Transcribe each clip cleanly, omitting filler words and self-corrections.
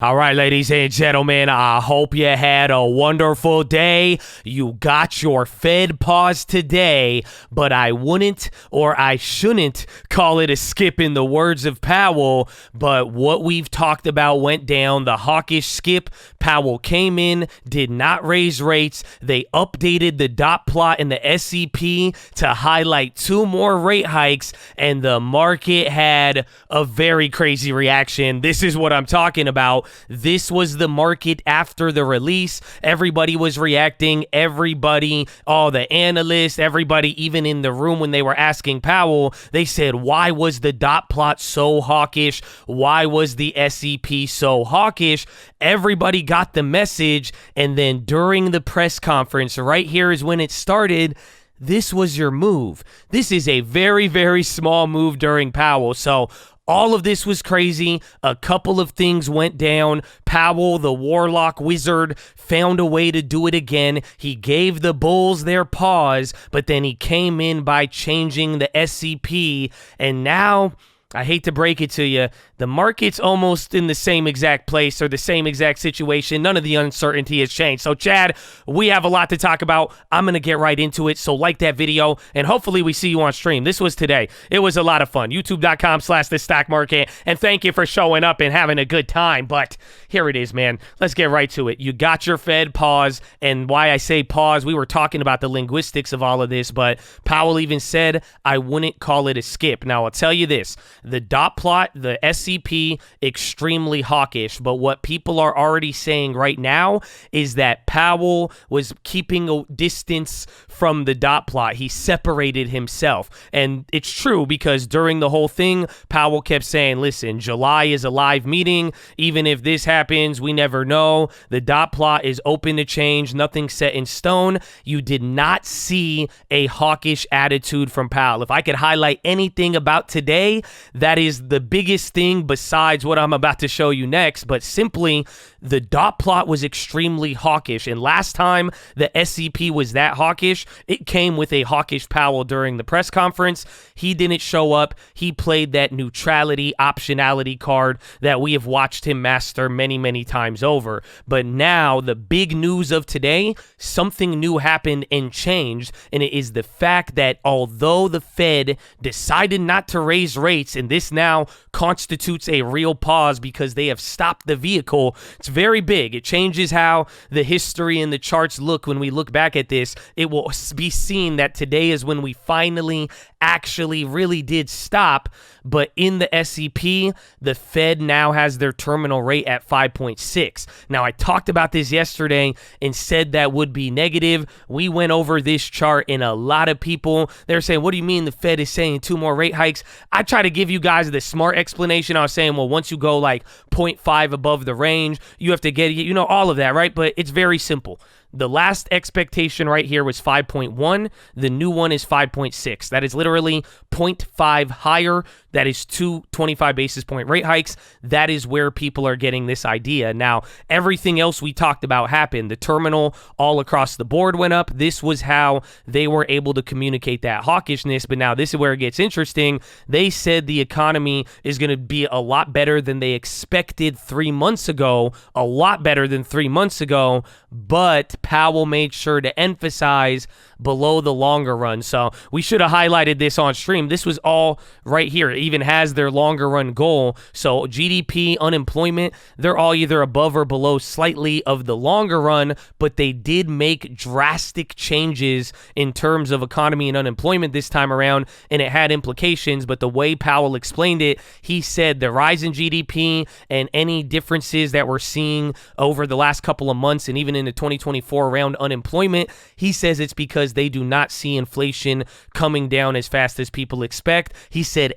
All right, ladies and gentlemen, I hope you had a wonderful day. You got your Fed pause today, but I wouldn't or I shouldn't call it a skip in the words of Powell. But what we've talked about went down, the hawkish skip. Powell came in, did not raise rates. They updated the dot plot in the SEP to highlight 2 more rate hikes, and the market had a very crazy reaction. This is what I'm talking about. This was the market after the release. Everybody was reacting. Everybody, all the analysts, everybody even in the room when they were asking Powell, they said, why was the dot plot so hawkish? Why was the SEP so hawkish? Everybody got the message. And then during the press conference, right here is when it started. This was your move. This is a very, very small move during Powell. So all of this was crazy. A couple of things went down. Powell, the warlock wizard, found a way to do it again. He gave the bulls their pause, but then he came in by changing the SEP. And now, I hate to break it to you, the market's almost in the same exact place or the same exact situation. None of the uncertainty has changed. So, Chad, we have a lot to talk about. I'm going to get right into it. So like that video, and hopefully we see you on stream. This was today. It was a lot of fun. YouTube.com/TheStockMarket. And thank you for showing up and having a good time. But here it is, man. Let's get right to it. You got your Fed pause. And why I say pause, we were talking about the linguistics of all of this, but Powell even said, I wouldn't call it a skip. Now, I'll tell you this. The dot plot, the SEP, extremely hawkish. But what people are already saying right now is that Powell was keeping a distance from the dot plot. He separated himself. And it's true because during the whole thing, Powell kept saying, listen, July is a live meeting. Even if this happens, we never know. The dot plot is open to change. Nothing set in stone. You did not see a hawkish attitude from Powell. If I could highlight anything about today, that is the biggest thing besides what I'm about to show you next, but simply the dot plot was extremely hawkish. And last time the SEP was that hawkish, it came with a hawkish Powell during the press conference. He didn't show up. He played that neutrality, optionality card that we have watched him master many, many times over. But now the big news of today, something new happened and changed, and it is the fact that although the Fed decided not to raise rates, and this now constitutes a real pause because they have stopped the vehicle. It's very big. It changes how the history and the charts look when we look back at this. It will be seen that today is when we finally actually really did stop. But in the SEP, the Fed now has their terminal rate at 5.6. Now, I talked about this yesterday and said that would be negative. We went over this chart and a lot of people, they're saying, what do you mean the Fed is saying 2 more rate hikes? I try to give you guys the smart explanation. I was saying, well, once you go like 0.5 above the range, you have to get, all of that, right? But it's very simple. The last expectation right here was 5.1. The new one is 5.6. That is literally 0.5 higher. That is 2 25 basis point rate hikes. That is where people are getting this idea. Now, everything else we talked about happened. The terminal all across the board went up. This was how they were able to communicate that hawkishness. But now this is where it gets interesting. They said the economy is going to be a lot better than they expected 3 months ago. A lot better than 3 months ago. But Powell made sure to emphasize below the longer run. So we should have highlighted this on stream. This was all right here. It even has their longer run goal. So GDP, unemployment, they're all either above or below slightly of the longer run, but they did make drastic changes in terms of economy and unemployment this time around, and it had implications. But the way Powell explained it, he said the rise in GDP and any differences that we're seeing over the last couple of months and even into 2024 around unemployment, he says it's because they do not see inflation coming down as fast as people expect. He said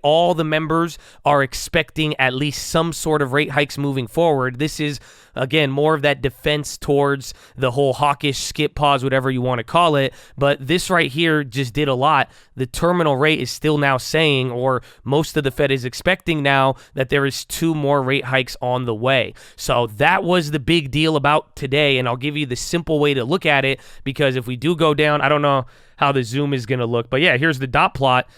all the members are expecting at least some sort of rate hikes moving forward. This is, again, more of that defense towards the whole hawkish skip pause, whatever you want to call it. But this right here just did a lot. The terminal rate is still now saying, or most of the Fed is expecting now, that there is 2 more rate hikes on the way. So that was the big deal about today, and I'll give you the simple way to look at it, because if we do go down, I don't know how the zoom is going to look, but yeah, here's the dot plot.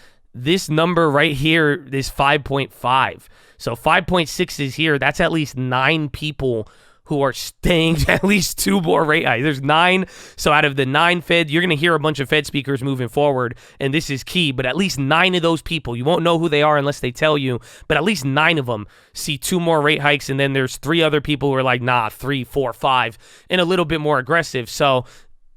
this number right here is 5.5. So 5.6 is here. That's at least 9 people who are staying at least 2 more rate hikes. There's 9. So out of the 9 Fed, you're going to hear a bunch of Fed speakers moving forward, and this is key, but at least 9 of those people, you won't know who they are unless they tell you, but at least 9 of them see 2 more rate hikes, and then there's 3 other people who are like, nah, 3, 4, 5, and a little bit more aggressive. So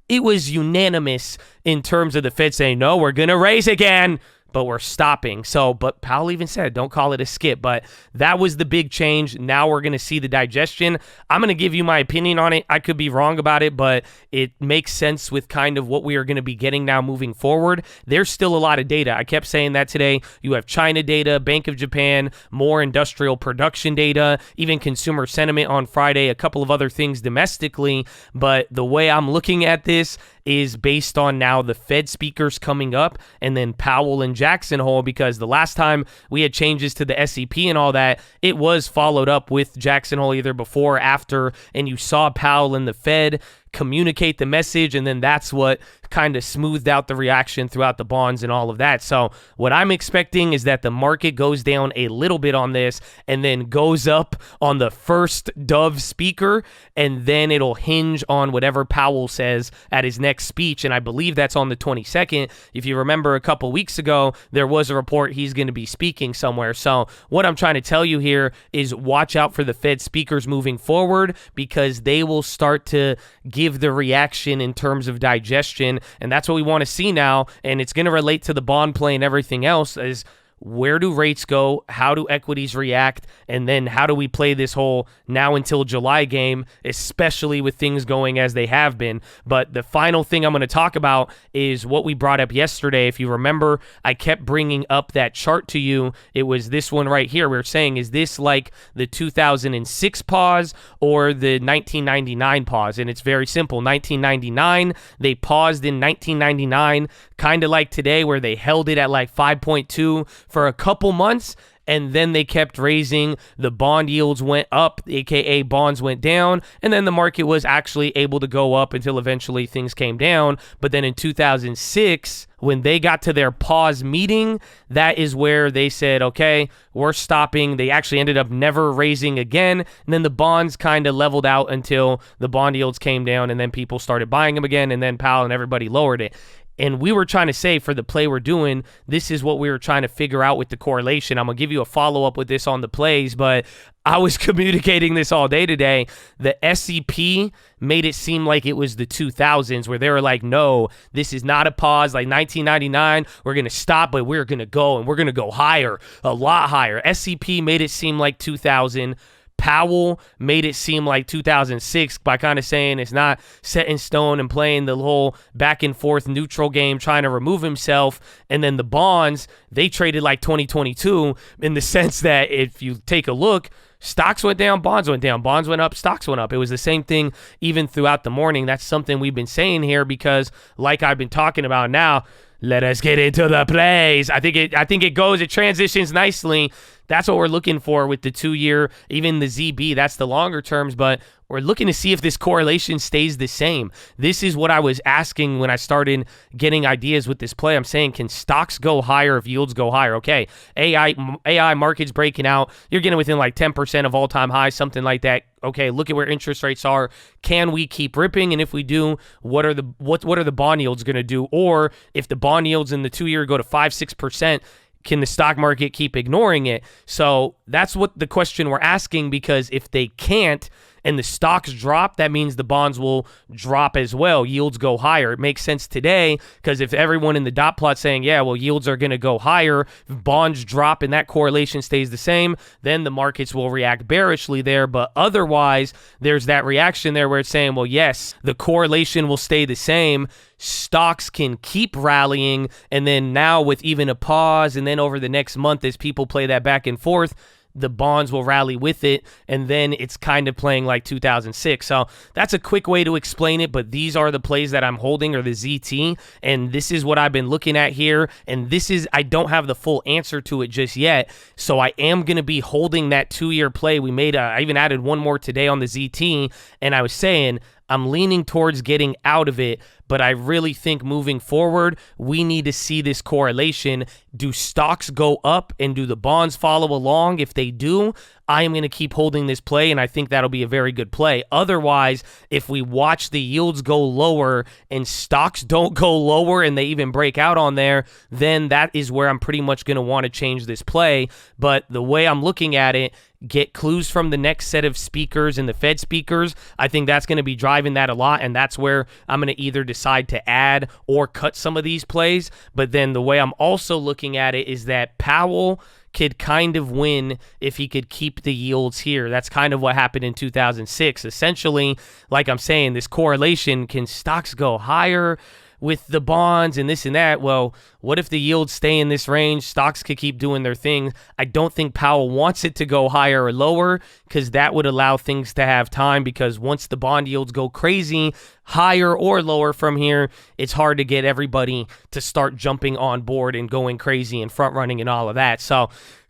it was unanimous in terms of the Fed saying, no, we're going to raise again, but we're stopping. So, but Powell even said, don't call it a skip. But that was the big change. Now we're going to see the digestion. I'm going to give you my opinion on it. I could be wrong about it, but it makes sense with kind of what we are going to be getting now moving forward. There's still a lot of data. I kept saying that today. You have China data, Bank of Japan, more industrial production data, even consumer sentiment on Friday, a couple of other things domestically. But the way I'm looking at this is based on now the Fed speakers coming up and then Powell and Jackson Hole, because the last time we had changes to the SEP and all that, it was followed up with Jackson Hole either before or after, and you saw Powell and the Fed communicate the message, and then that's what kind of smoothed out the reaction throughout the bonds and all of that. So what I'm expecting is that the market goes down a little bit on this and then goes up on the first Dove speaker, and then it'll hinge on whatever Powell says at his next speech, and I believe that's on the 22nd. If you remember a couple weeks ago, there was a report he's going to be speaking somewhere. So what I'm trying to tell you here is watch out for the Fed speakers moving forward, because they will start to give the reaction in terms of digestion, and that's what we want to see now, and it's going to relate to the bond play and everything else. Is where do rates go? How do equities react? And then how do we play this whole now until July game, especially with things going as they have been? But the final thing I'm going to talk about is what we brought up yesterday. If you remember, I kept bringing up that chart to you. It was this one right here. We were saying, is this like the 2006 pause or the 1999 pause? And it's very simple. 1999, they paused in 1999, kind of like today where they held it at like 5.2 for a couple months, and then they kept raising. The bond yields went up, aka bonds went down, and then the market was actually able to go up until eventually things came down. But then in 2006, when they got to their pause meeting, that is where they said, okay, we're stopping. They actually ended up never raising again, and then the bonds kind of leveled out until the bond yields came down, and then people started buying them again, and then Powell and everybody lowered it. And we were trying to say, for the play we're doing, this is what we were trying to figure out with the correlation. I'm going to give you a follow-up with this on the plays, but I was communicating this all day today. The SEP made it seem like it was the 2000s, where they were like, no, this is not a pause. Like 1999, we're going to stop, but we're going to go, and we're going to go higher, a lot higher. SEP made it seem like 2000. Powell made it seem like 2006 by kind of saying it's not set in stone and playing the whole back and forth neutral game, trying to remove himself. And then the bonds, they traded like 2022 in the sense that if you take a look, stocks went down, bonds went down, bonds went up, stocks went up. It was the same thing even throughout the morning. That's something we've been saying here because, like I've been talking about now, let us get into the plays. I think it transitions nicely. That's what we're looking for with the 2-year, even the ZB. That's the longer terms, but we're looking to see if this correlation stays the same. This is what I was asking when I started getting ideas with this play. I'm saying, can stocks go higher if yields go higher? Okay, AI markets breaking out. You're getting within like 10% of all-time highs, something like that. Okay, look at where interest rates are. Can we keep ripping? And if we do, what are the bond yields going to do? Or if the bond yields in the 2-year go to 5-6%, can the stock market keep ignoring it? So that's what the question we're asking, because if they can't and the stocks drop, that means the bonds will drop as well. Yields go higher. It makes sense today because if everyone in the dot plot saying, yeah, well, yields are going to go higher, if bonds drop and that correlation stays the same, then the markets will react bearishly there. But otherwise, there's that reaction there where it's saying, well, yes, the correlation will stay the same. Stocks can keep rallying, and then now with even a pause, and then over the next month as people play that back and forth, the bonds will rally with it, and then it's kind of playing like 2006. So that's a quick way to explain it, but these are the plays that I'm holding, or the ZT, and this is what I've been looking at here, and this is, I don't have the full answer to it just yet, so I am going to be holding that 2-year play. I even added one more today on the ZT, and I was saying, I'm leaning towards getting out of it, but I really think moving forward, we need to see this correlation. Do stocks go up and do the bonds follow along? If they do, I am going to keep holding this play, and I think that'll be a very good play. Otherwise, if we watch the yields go lower and stocks don't go lower and they even break out on there, then that is where I'm pretty much going to want to change this play. But the way I'm looking at it, get clues from the next set of speakers and the Fed speakers. I think that's going to be driving that a lot, and that's where I'm going to either decide to add or cut some of these plays. But then the way I'm also looking at it is that Powell could kind of win if he could keep the yields here. That's kind of what happened in 2006. Essentially, like I'm saying, this correlation, can stocks go higher with the bonds and this and that? Well, what if the yields stay in this range? Stocks could keep doing their thing. I don't think Powell wants it to go higher or lower, because that would allow things to have time, because once the bond yields go crazy, higher or lower from here, it's hard to get everybody to start jumping on board and going crazy and front running and all of that. So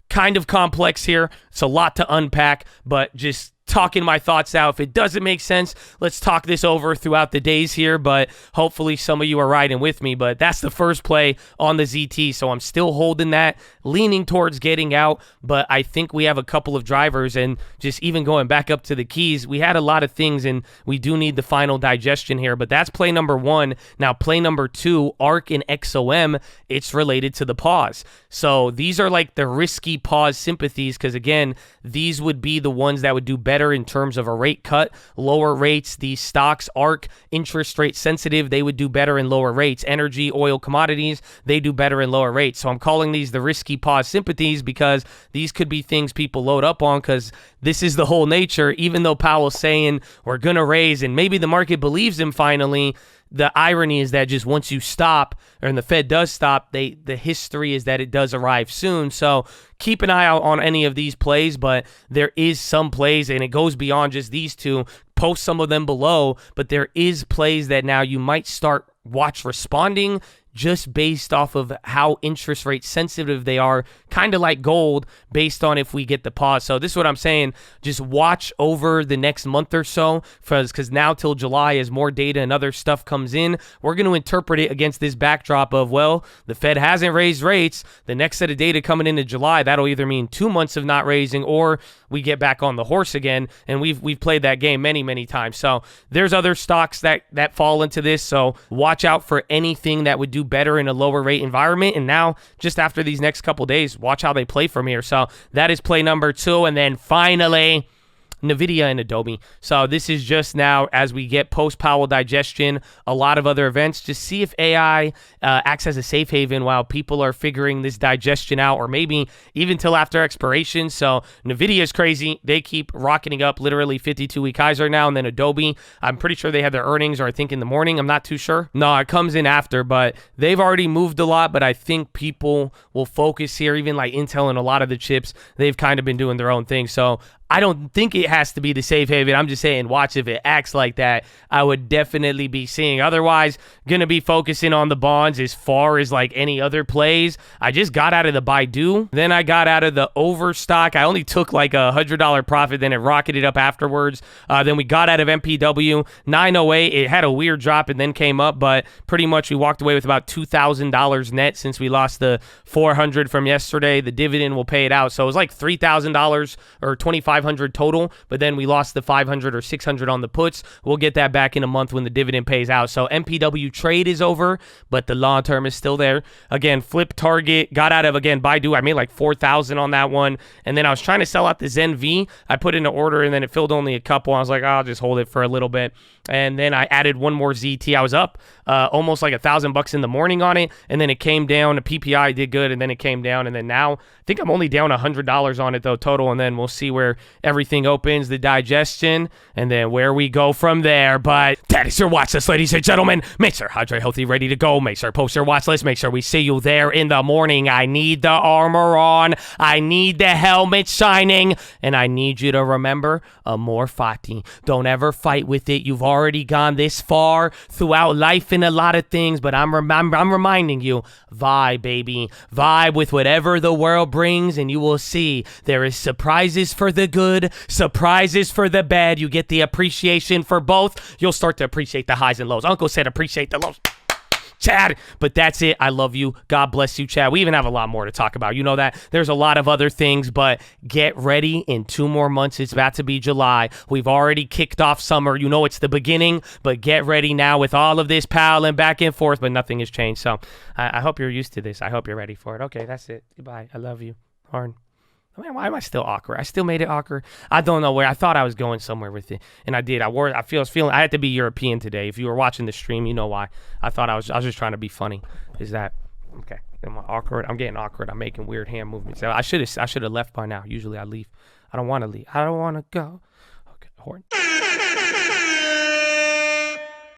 kind of complex here. It's a lot to unpack, but just talking my thoughts out. If it doesn't make sense, let's talk this over throughout the days here, but hopefully some of you are riding with me. But that's the first play on the ZT, so I'm still holding that, leaning towards getting out, but I think we have a couple of drivers, and just even going back up to the keys, we had a lot of things, and we do need the final digestion here, but that's play number one. Now, play number two, ARK and XOM, it's related to the pause. So these are like the risky pause sympathies, because again, these would be the ones that would do better in terms of a rate cut. Lower rates, these stocks, ARK, interest rate sensitive, they would do better in lower rates. Energy, oil, commodities, they do better in lower rates. So I'm calling these the risky pause sympathies, because these could be things people load up on, because this is the whole nature. Even though Powell's saying we're going to raise, and maybe the market believes him finally, the irony is that just once you stop, or the Fed does stop, the history is that it does arrive soon. So keep an eye out on any of these plays, but there is some plays, and it goes beyond just these two. Post some of them below, but there is plays that now you might start watch responding just based off of how interest rate sensitive they are, kind of like gold, based on if we get the pause. So this is what I'm saying. Just watch over the next month or so, because now till July, as more data and other stuff comes in, we're going to interpret it against this backdrop of, well, the Fed hasn't raised rates. The next set of data coming into July, that'll either mean 2 months of not raising, or we get back on the horse again, and we've played that game many times. So there's other stocks that fall into this, so watch out for anything that would do better in a lower rate environment. And now, just after these next couple days, watch how they play from here. So that is play number two. And then finally, NVIDIA and Adobe. So this is just now as we get post-Powell digestion, a lot of other events, just see if AI acts as a safe haven while people are figuring this digestion out, or maybe even till after expiration. So NVIDIA is crazy. They keep rocketing up, literally 52-week highs right now. And then Adobe, I'm pretty sure they had their earnings, or I think in the morning. I'm not too sure. No, it comes in after, but they've already moved a lot. But I think people will focus here, even like Intel and a lot of the chips, they've kind of been doing their own thing. So I don't think it has to be the safe haven. I'm just saying, watch if it acts like that. I would definitely be seeing. Otherwise, going to be focusing on the bonds as far as like any other plays. I just got out of the Baidu. Then I got out of the Overstock. I only took like $100 profit. Then it rocketed up afterwards. Then we got out of MPW. 908, it had a weird drop and then came up. But pretty much we walked away with about $2,000 net since we lost the $400 from yesterday. The dividend will pay it out. So it was like $3,000 or $2,500 total, but then we lost the $500 or $600 on the puts. We'll get that back in a month when the dividend pays out. So MPW trade is over, but the long term is still there. Again, flip target, got out of, again, Baidu. I made like $4,000 on that one, and then I was trying to sell out the Zen V. I put in an order, and then it filled only a couple. I was like, I'll just hold it for a little bit. And then I added one more ZT. I was up almost like $1,000 in the morning on it, and then it came down. The PPI did good, and then it came down, and then now I think I'm only down $100 on it though total, and then we'll see where everything opens, the digestion, and then where we go from there. But that is your watch list, ladies and gentlemen. Make sure hydrate, healthy, ready to go. Make sure post your watch list. Make sure we see you there in the morning. I need the armor on. I need the helmet shining, and I need you to remember, amor fati. Don't ever fight with it. You've already gone this far throughout life in a lot of things, but I'm reminding you, vibe, baby. Vibe with whatever the world brings, and you will see there is surprises for the good good, surprises for the bad. You get the appreciation for both. You'll start to appreciate the highs and lows. Uncle said appreciate the lows. Chad, but that's it. I love you. God bless you, Chad. We even have a lot more to talk about. You know that. There's a lot of other things, but get ready. In 2 more months, it's about to be July. We've already kicked off summer. You know it's the beginning, but get ready now with all of this Powell and back and forth, but nothing has changed. So I hope you're used to this. I hope you're ready for it. Okay, that's it. Goodbye. I love you. Horn. Man, why am I still awkward? I still made it awkward. I don't know where. I thought I was going somewhere with it, and I did. I was feeling. I had to be European today. If you were watching the stream, you know why. I was just trying to be funny. Is that okay? Am I awkward? I'm getting awkward. I'm making weird hand movements. I should have left by now. Usually I leave. I don't want to leave. I don't want to go. Okay, horn.